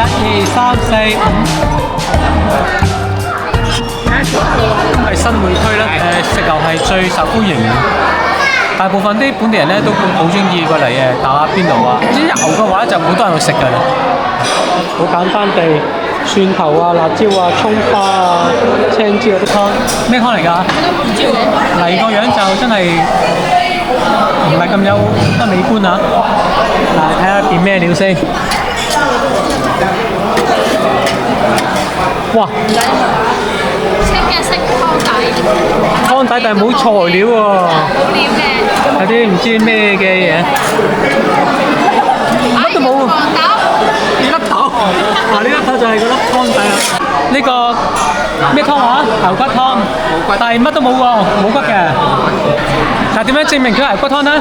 2、3、4、5。係新會區咧，食牛係最受歡迎嘅。大部分啲本地人咧都好中意過嚟打邊爐啊！至於牛嘅話就好多人去食㗎啦。好簡單地，蒜頭啊、辣椒啊、葱花啊、青椒啲湯，咩湯嚟㗎？嚟個樣就真係唔係咁有乜美觀啊！嗱，你睇下變咩料先？哇！清嘅色湯底，湯底但係冇材料喎，冇料嘅，有啲唔知咩嘅嘢，乜都冇喎。黃豆，呢粒頭，呢粒頭就係嗰粒湯底啦。呢個咩湯話？牛骨湯，但係乜都冇喎，冇骨嘅。但係點樣證明佢係牛骨湯呢？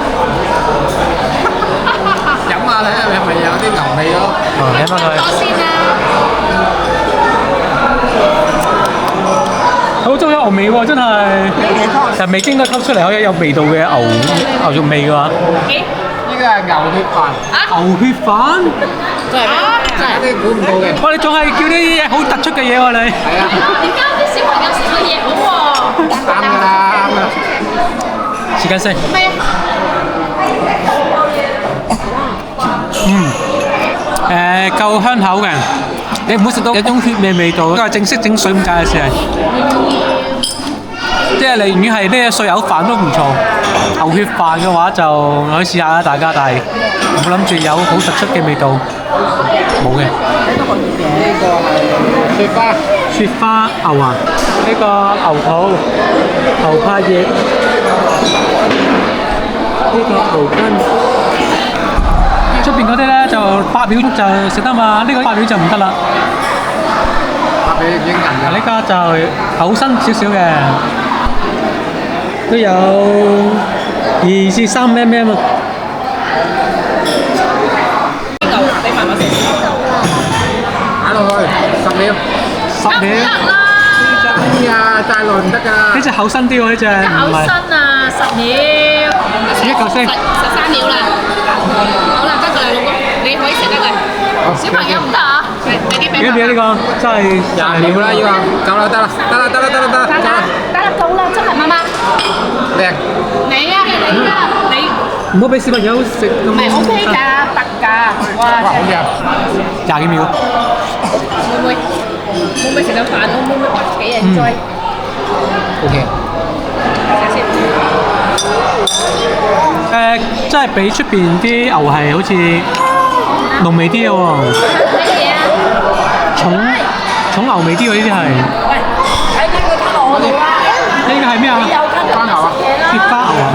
飲下睇下係咪有啲牛味咯。飲下佢。咗先啦。好中意牛味喎，真係。其實味精都吸出嚟，可以有味道嘅牛肉味嘅話。呢個係牛血飯。牛血飯？真係啲估唔到嘅。我哋仲係叫啲嘢好突出嘅嘢喎，你。係啊。點解啲小朋友食嘅嘢好喎？啱㗎啦，啱㗎啦。時間先。咩？夠香口嘅，你唔會食到有種血味味道，都係正式整水咁解嘅事係。即係寧願係咩碎油飯都唔錯，牛血飯嘅話就可以試下啦，大家，但係唔好諗住有好突出嘅味道，冇嘅。呢個係雪花。雪花牛啊，呢個牛肚、牛柏葉，呢個牛筋。出邊嗰啲咧就8秒就食得嘛，呢個8秒就唔得啦。8秒已經硬㗎。呢家就厚身少少嘅，都有2至3 mm 啊。你慢慢食。擺落去10秒。10秒。哎呀，太耐唔得㗎。呢隻厚身啲喎，呢隻唔厚係。身啊，10秒。試一嚿先。13秒啦。好啦，得㗎啦，老公，你可以食得㗎。小朋友唔得啊，俾啲幾多秒呢個？真係20秒啦，要啊，夠啦，得啦，得啦，到啦，真係媽媽。靚。你啊，你啊，你唔好俾小朋友食咁。唔係 OK 㗎，得㗎。哇，哇，好正。20幾秒。妹妹食緊飯咯，妹妹幾 enjoy。OK。真係比出邊啲牛係好似濃味啲嘅喎，乜嘢啊？重牛味啲喎，呢啲係。喂，喺呢個卡落我度啦。呢個係咩啊？花牛啊。雪花牛啊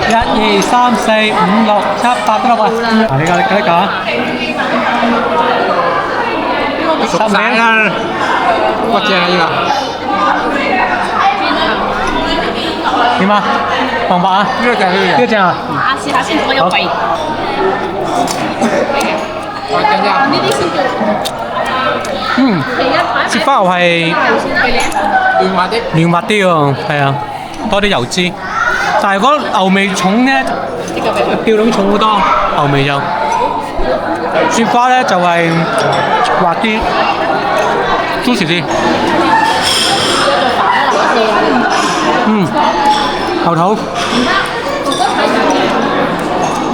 ！1、2、3、4、5、6、7、8得啦喂。啊，呢個啊。熟晒啦。骨正啊呢個。點啊？黃白啊？呢個正，呢個正啊？試下先，我有胃。哇，正正。呢啲先叫。雪花牛係嫩滑啲。嫩滑啲喎，係啊，多啲油脂。但係嗰牛味重咧，票量重好多，牛味就。雪花咧就係滑啲，juicy啲。牛肚，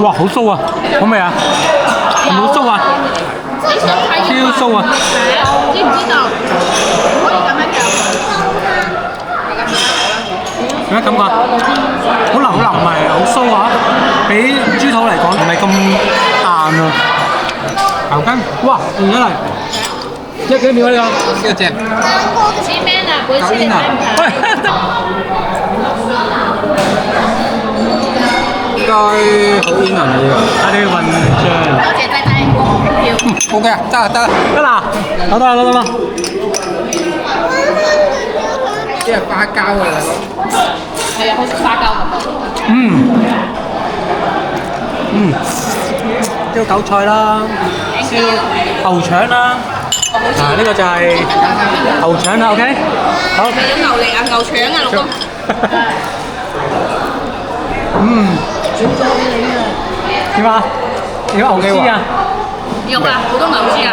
哇，好酥啊！好味啊？係咪好酥啊？超酥啊！知唔知道？可以咁樣叫。點解咁㗎？好腍好腍，唔係好酥啊！比豬肚嚟講唔係咁硬啊！牛筋，哇，換咗嚟，幾秒啊呢個？呢個正。知咩啊？每次你睇唔睇？應該好煙韌嘅呢個。睇你混醬。多謝弟弟，OK 啊，得啦得啦。得啦，攞得啦攞得啦。即係花膠㗎啦。係啊，好似花膠咁。燒韭菜啦，燒牛腸啦。嗱，呢個就係牛腸啦 ，OK。好。有牛脷啊，牛腸啊，老公。嗯。點啊？有牛脂啊？有㗎，好多牛脂啊！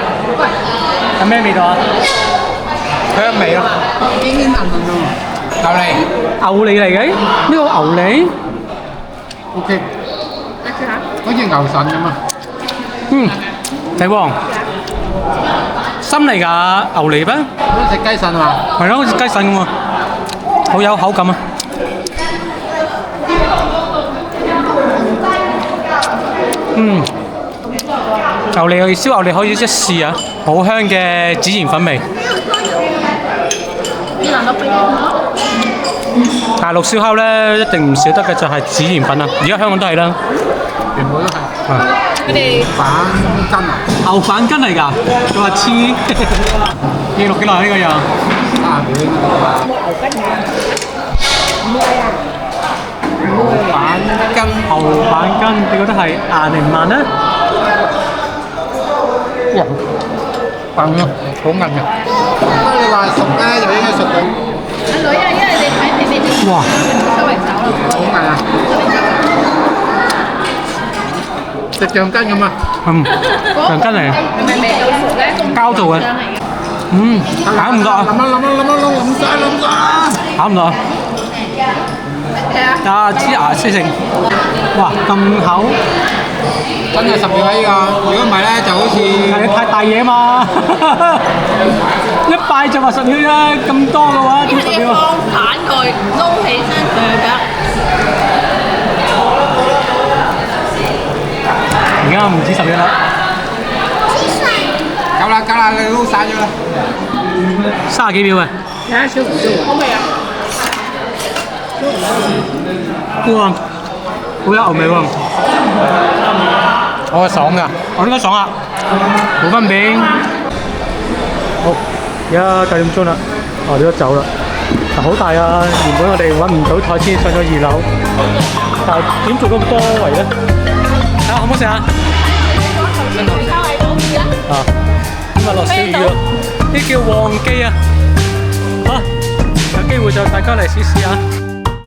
係咩味道啊？香味咯，堅堅韌韌咯，牛脷牛脷嚟嘅？呢個牛脷？ ，OK，你試下。好似牛腎咁啊！嗯，係喎，心嚟㗎牛脷咩？好似食雞腎嘛？係咯，好似雞腎咁喎，好有口感啊！嗯，牛脷燒牛脷可以一試啊，好香嘅孜然粉味。大陸燒烤咧，一定唔少得嘅就係孜然粉啊！而家香港都係啦。全部都係佢哋板筋啊，牛板筋嚟㗎，佢話黐記錄幾耐呢個又？ 30秒應該到啦。板筋牛板筋，你覺得係硬定唔硬咧？哇，笨啊，好韌嘅。不過你話熟咧，就應該熟到阿女啊，因為你睇你未整，哇！周圍走啦，好韌啊，食橡筋咁啊！嗯，橡筋嚟嘅，係咪未到熟咧？膠做嘅。嗯，咬唔到啊！諗晒。咬唔到啊！係啊，啊，黐牙黐成，哇咁厚，真係10秒啊！呢個，如果唔係咧，就好似係你太大嘢嘛！一拜就話10秒啦，咁多嘅話點10因為你秒啊？放反佢撈起身佢㗎。而家唔止10秒啦，夠啦，你撈散咗啦。 30幾秒啊！好味啊！哇，好有牛味喎！我爽㗎，我呢個爽啊，冇分餅。好，而家9點鐘啦，我哋都走啦。嗱，好大啊！原本我哋揾唔到台先上咗2樓，但係點做咁多圍咧？睇下好唔好食啊？啊，咁啊落小雨咯，呢叫旺機啊！好，有機會就大家嚟試試啊！